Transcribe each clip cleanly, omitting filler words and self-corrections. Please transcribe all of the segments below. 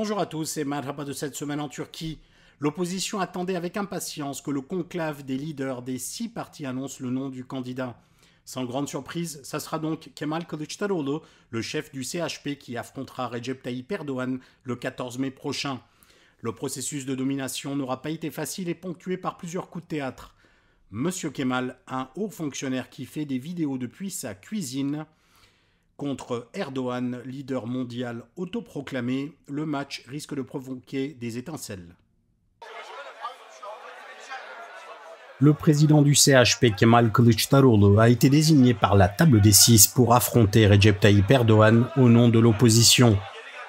Bonjour à tous et Merhaba de cette semaine en Turquie. L'opposition attendait avec impatience que le conclave des leaders des 6 partis annonce le nom du candidat. Sans grande surprise, ça sera donc Kemal Kılıçdaroğlu, le chef du CHP, qui affrontera Recep Tayyip Erdoğan le 14 mai prochain. Le processus de nomination n'aura pas été facile et ponctué par plusieurs coups de théâtre. Monsieur Kemal, un haut fonctionnaire qui fait des vidéos depuis sa cuisine, contre Erdoğan, leader mondial autoproclamé, le match risque de provoquer des étincelles. Le président du CHP, Kemal Kılıçdaroğlu, a été désigné par la table des 6 pour affronter Recep Tayyip Erdoğan au nom de l'opposition.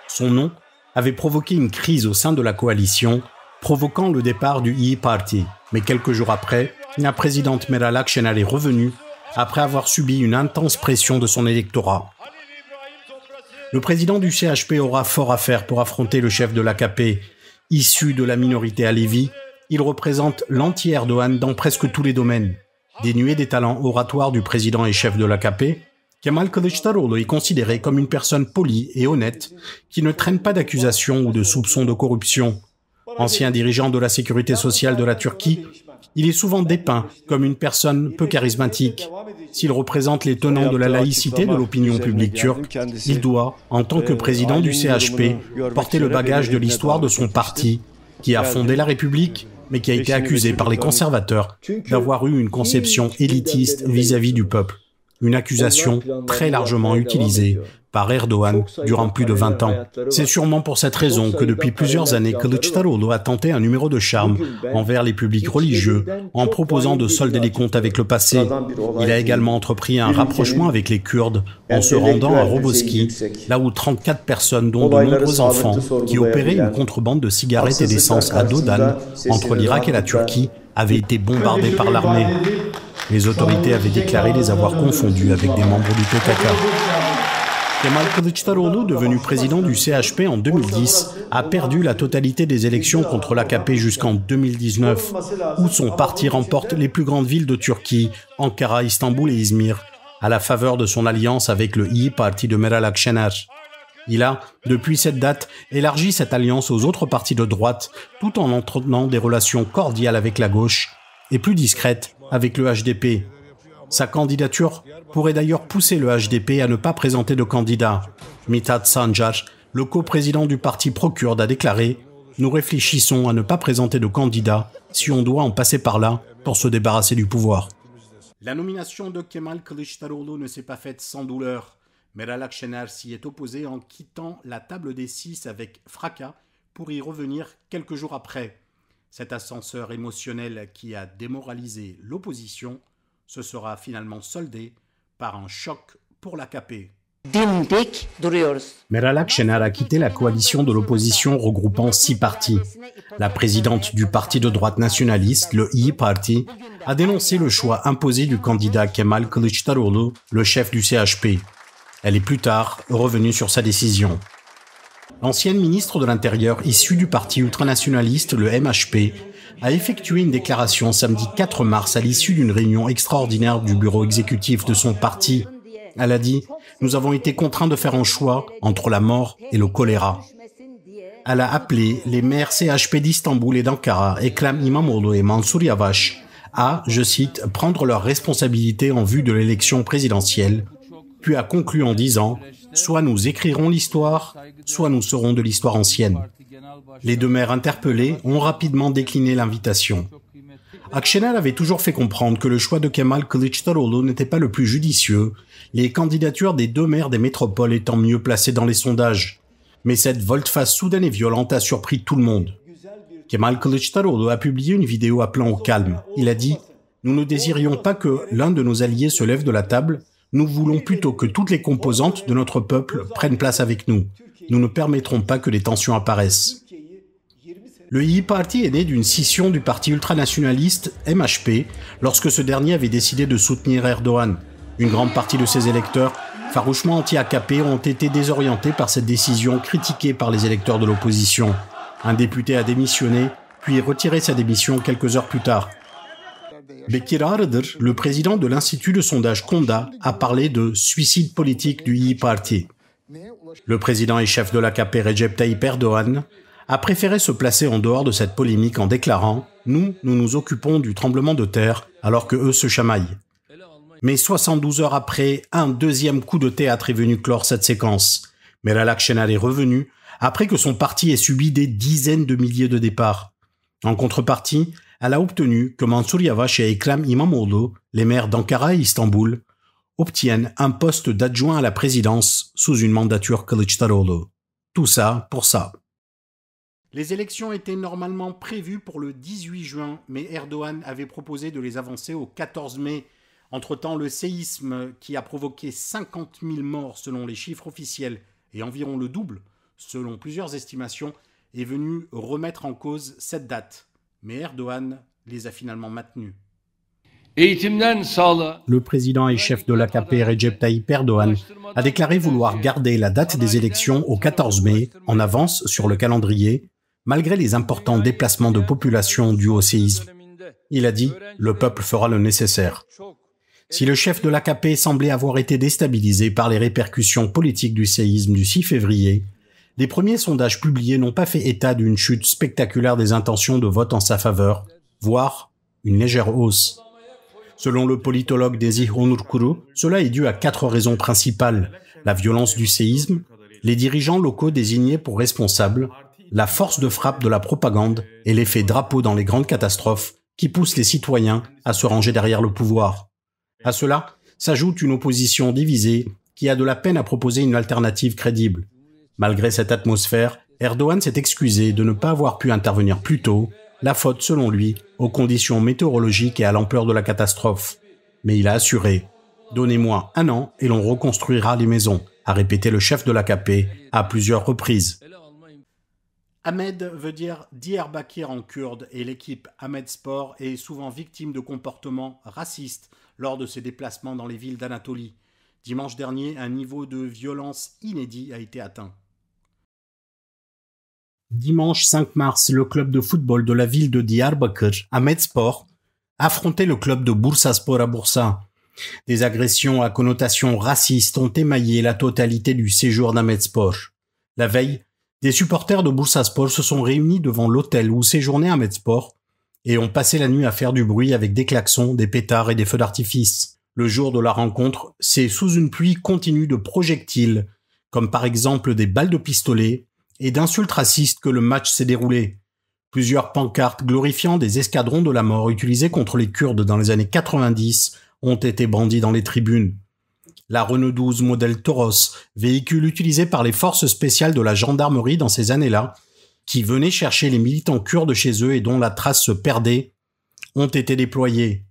Son nom avait provoqué une crise au sein de la coalition, provoquant le départ du İYİ Parti. Mais quelques jours après, la présidente Meral Akşener est revenue après avoir subi une intense pression de son électorat. Le président du CHP aura fort à faire pour affronter le chef de l'AKP. Issu de la minorité Alevi, il représente l'anti-Erdoğan dans presque tous les domaines. Dénué des talents oratoires du président et chef de l'AKP, Kemal Kılıçdaroğlu est considéré comme une personne polie et honnête qui ne traîne pas d'accusations ou de soupçons de corruption. Ancien dirigeant de la sécurité sociale de la Turquie, il est souvent dépeint comme une personne peu charismatique. S'il représente les tenants de la laïcité de l'opinion publique turque, il doit, en tant que président du CHP, porter le bagage de l'histoire de son parti, qui a fondé la République, mais qui a été accusé par les conservateurs d'avoir eu une conception élitiste vis-à-vis du peuple. Une accusation très largement utilisée par Erdoğan durant plus de 20 ans. C'est sûrement pour cette raison que depuis plusieurs années, Kılıçdaroğlu a tenté un numéro de charme envers les publics religieux en proposant de solder les comptes avec le passé. Il a également entrepris un rapprochement avec les Kurdes en se rendant à Roboski, là où 34 personnes, dont de nombreux enfants, qui opéraient une contrebande de cigarettes et d'essence à Doğan, entre l'Irak et la Turquie, avaient été bombardées par l'armée. Les autorités avaient déclaré les avoir confondus avec des membres du PKK. Kemal Kılıçdaroğlu, devenu président du CHP en 2010, a perdu la totalité des élections contre l'AKP jusqu'en 2019, où son parti remporte les plus grandes villes de Turquie, Ankara, Istanbul et Izmir, à la faveur de son alliance avec le İYİ Parti de Meral Akşener. Il a, depuis cette date, élargi cette alliance aux autres partis de droite, tout en entretenant des relations cordiales avec la gauche et plus discrètes avec le HDP. Sa candidature pourrait d'ailleurs pousser le HDP à ne pas présenter de candidat. Mithat Sancar, le coprésident du parti pro-kurde, a déclaré « Nous réfléchissons à ne pas présenter de candidat si on doit en passer par là pour se débarrasser du pouvoir ». La nomination de Kemal Kılıçdaroğlu ne s'est pas faite sans douleur. Meral Akşener s'y est opposé en quittant la table des 6 avec fracas pour y revenir quelques jours après. Cet ascenseur émotionnel qui a démoralisé l'opposition se sera finalement soldé par un choc pour l'AKP. Meral Akşener a quitté la coalition de l'opposition regroupant 6 partis. La présidente du parti de droite nationaliste, le İYİ Parti, a dénoncé le choix imposé du candidat Kemal Kılıçdaroğlu, le chef du CHP. Elle est plus tard revenue sur sa décision. L'ancienne ministre de l'Intérieur, issue du parti ultranationaliste, le MHP, a effectué une déclaration samedi 4 mars à l'issue d'une réunion extraordinaire du bureau exécutif de son parti. Elle a dit « Nous avons été contraints de faire un choix entre la mort et le choléra ». Elle a appelé les maires CHP d'Istanbul et d'Ankara, Ekrem İmamoğlu et Mansur Yavaş, à, je cite, « prendre leurs responsabilités en vue de l'élection présidentielle », puis a conclu en disant « Soit nous écrirons l'histoire, soit nous serons de l'histoire ancienne ». Les 2 maires interpellés ont rapidement décliné l'invitation. Akşener avait toujours fait comprendre que le choix de Kemal Kılıçdaroğlu n'était pas le plus judicieux, les candidatures des 2 maires des métropoles étant mieux placées dans les sondages. Mais cette volte-face soudaine et violente a surpris tout le monde. Kemal Kılıçdaroğlu a publié une vidéo appelant au calme. Il a dit « Nous ne désirions pas que l'un de nos alliés se lève de la table, nous voulons plutôt que toutes les composantes de notre peuple prennent place avec nous. Nous ne permettrons pas que les tensions apparaissent. » Le İYİ Parti est né d'une scission du parti ultranationaliste MHP lorsque ce dernier avait décidé de soutenir Erdoğan. Une grande partie de ses électeurs, farouchement anti-AKP, ont été désorientés par cette décision critiquée par les électeurs de l'opposition. Un député a démissionné, puis retiré sa démission quelques heures plus tard. Bekir Ağrıdır, le président de l'institut de sondage Konda, a parlé de « suicide politique du İYİ Parti ». Le président et chef de l'AKP Recep Tayyip Erdogan a préféré se placer en dehors de cette polémique en déclarant « Nous nous occupons du tremblement de terre alors que eux se chamaillent ». Mais 72 heures après, un deuxième coup de théâtre est venu clore cette séquence. Meral Akşener est revenu après que son parti ait subi des dizaines de milliers de départs. En contrepartie, elle a obtenu que Mansur Yavaş et Ekrem İmamoğlu, les maires d'Ankara et Istanbul, obtiennent un poste d'adjoint à la présidence sous une mandature Kılıçdaroğlu. Tout ça pour ça. Les élections étaient normalement prévues pour le 18 juin, mais Erdogan avait proposé de les avancer au 14 mai. Entre-temps, le séisme qui a provoqué 50 000 morts selon les chiffres officiels et environ le double, selon plusieurs estimations, est venu remettre en cause cette date. Mais Erdogan les a finalement maintenus. Le président et chef de l'AKP Recep Tayyip Erdogan a déclaré vouloir garder la date des élections au 14 mai, en avance sur le calendrier, malgré les importants déplacements de population dus au séisme. Il a dit « Le peuple fera le nécessaire ». Si le chef de l'AKP semblait avoir été déstabilisé par les répercussions politiques du séisme du 6 février, les premiers sondages publiés n'ont pas fait état d'une chute spectaculaire des intentions de vote en sa faveur, voire une légère hausse. Selon le politologue Desi Onurkuru, cela est dû à 4 raisons principales: la violence du séisme, les dirigeants locaux désignés pour responsables, la force de frappe de la propagande et l'effet drapeau dans les grandes catastrophes qui poussent les citoyens à se ranger derrière le pouvoir. À cela s'ajoute une opposition divisée qui a de la peine à proposer une alternative crédible. Malgré cette atmosphère, Erdogan s'est excusé de ne pas avoir pu intervenir plus tôt, la faute, selon lui, aux conditions météorologiques et à l'ampleur de la catastrophe. Mais il a assuré « Donnez-moi 1 an et l'on reconstruira les maisons », a répété le chef de l'AKP à plusieurs reprises. Ahmed veut dire Diyarbakir en kurde et l'équipe Ahmedspor est souvent victime de comportements racistes lors de ses déplacements dans les villes d'Anatolie. Dimanche dernier, un niveau de violence inédit a été atteint. Dimanche 5 mars, le club de football de la ville de Diyarbakır, Ahmedspor, affrontait le club de Bursaspor à Bursa. Des agressions à connotation raciste ont émaillé la totalité du séjour d'Ahmedspor. La veille, des supporters de Bursaspor se sont réunis devant l'hôtel où séjournait Ahmedspor et ont passé la nuit à faire du bruit avec des klaxons, des pétards et des feux d'artifice. Le jour de la rencontre, c'est sous une pluie continue de projectiles, comme par exemple des balles de pistolet, et d'insultes racistes que le match s'est déroulé. Plusieurs pancartes glorifiant des escadrons de la mort utilisés contre les Kurdes dans les années 90 ont été brandies dans les tribunes. La Renault 12 modèle Toros, véhicule utilisé par les forces spéciales de la gendarmerie dans ces années-là, qui venaient chercher les militants kurdes chez eux et dont la trace se perdait, ont été déployés.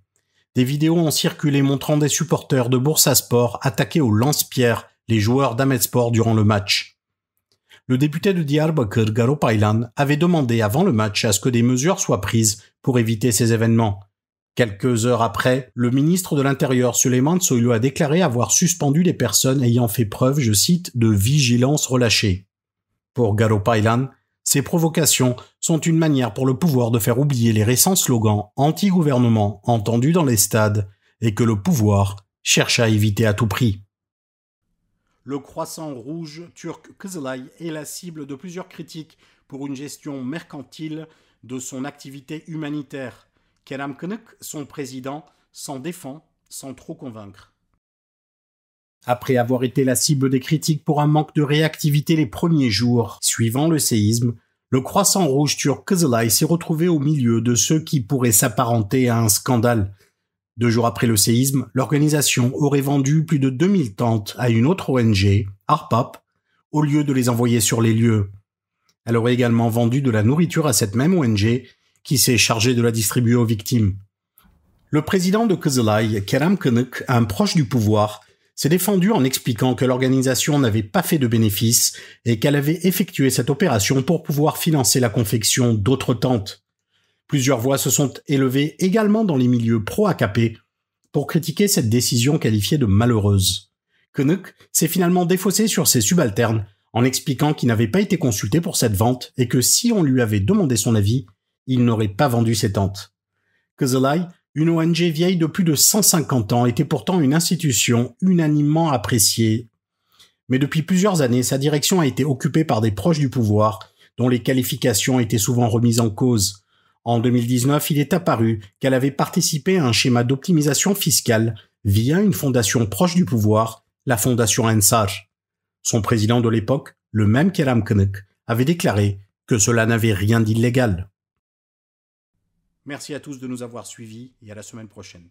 Des vidéos ont circulé montrant des supporters de Bursaspor attaquer au lance-pierre les joueurs d'Ahmedspor durant le match. Le député de Diyarbakır, Garo Paylan, avait demandé avant le match à ce que des mesures soient prises pour éviter ces événements. Quelques heures après, le ministre de l'Intérieur, Süleyman Soylu, a déclaré avoir suspendu les personnes ayant fait preuve, je cite, de vigilance relâchée. Pour Garo Paylan, ces provocations sont une manière pour le pouvoir de faire oublier les récents slogans anti-gouvernement entendus dans les stades et que le pouvoir cherche à éviter à tout prix. Le croissant rouge turc Kızılay est la cible de plusieurs critiques pour une gestion mercantile de son activité humanitaire. Kerem Kınık, son président, s'en défend sans trop convaincre. Après avoir été la cible des critiques pour un manque de réactivité les premiers jours suivant le séisme, le croissant rouge turc Kızılay s'est retrouvé au milieu de ceux qui pourraient s'apparenter à un scandale. 2 jours après le séisme, l'organisation aurait vendu plus de 2000 tentes à une autre ONG, Arpap, au lieu de les envoyer sur les lieux. Elle aurait également vendu de la nourriture à cette même ONG qui s'est chargée de la distribuer aux victimes. Le président de Kızılay, Kerem Kınık, un proche du pouvoir, s'est défendu en expliquant que l'organisation n'avait pas fait de bénéfices et qu'elle avait effectué cette opération pour pouvoir financer la confection d'autres tentes. Plusieurs voix se sont élevées également dans les milieux pro-AKP pour critiquer cette décision qualifiée de malheureuse. Kınık s'est finalement défaussé sur ses subalternes en expliquant qu'il n'avait pas été consulté pour cette vente et que si on lui avait demandé son avis, il n'aurait pas vendu ses tentes. Kızılay, une ONG vieille de plus de 150 ans, était pourtant une institution unanimement appréciée. Mais depuis plusieurs années, sa direction a été occupée par des proches du pouvoir, dont les qualifications étaient souvent remises en cause. En 2019, il est apparu qu'elle avait participé à un schéma d'optimisation fiscale via une fondation proche du pouvoir, la fondation Ensar. Son président de l'époque, le même Kerem Kınık, avait déclaré que cela n'avait rien d'illégal. Merci à tous de nous avoir suivis et à la semaine prochaine.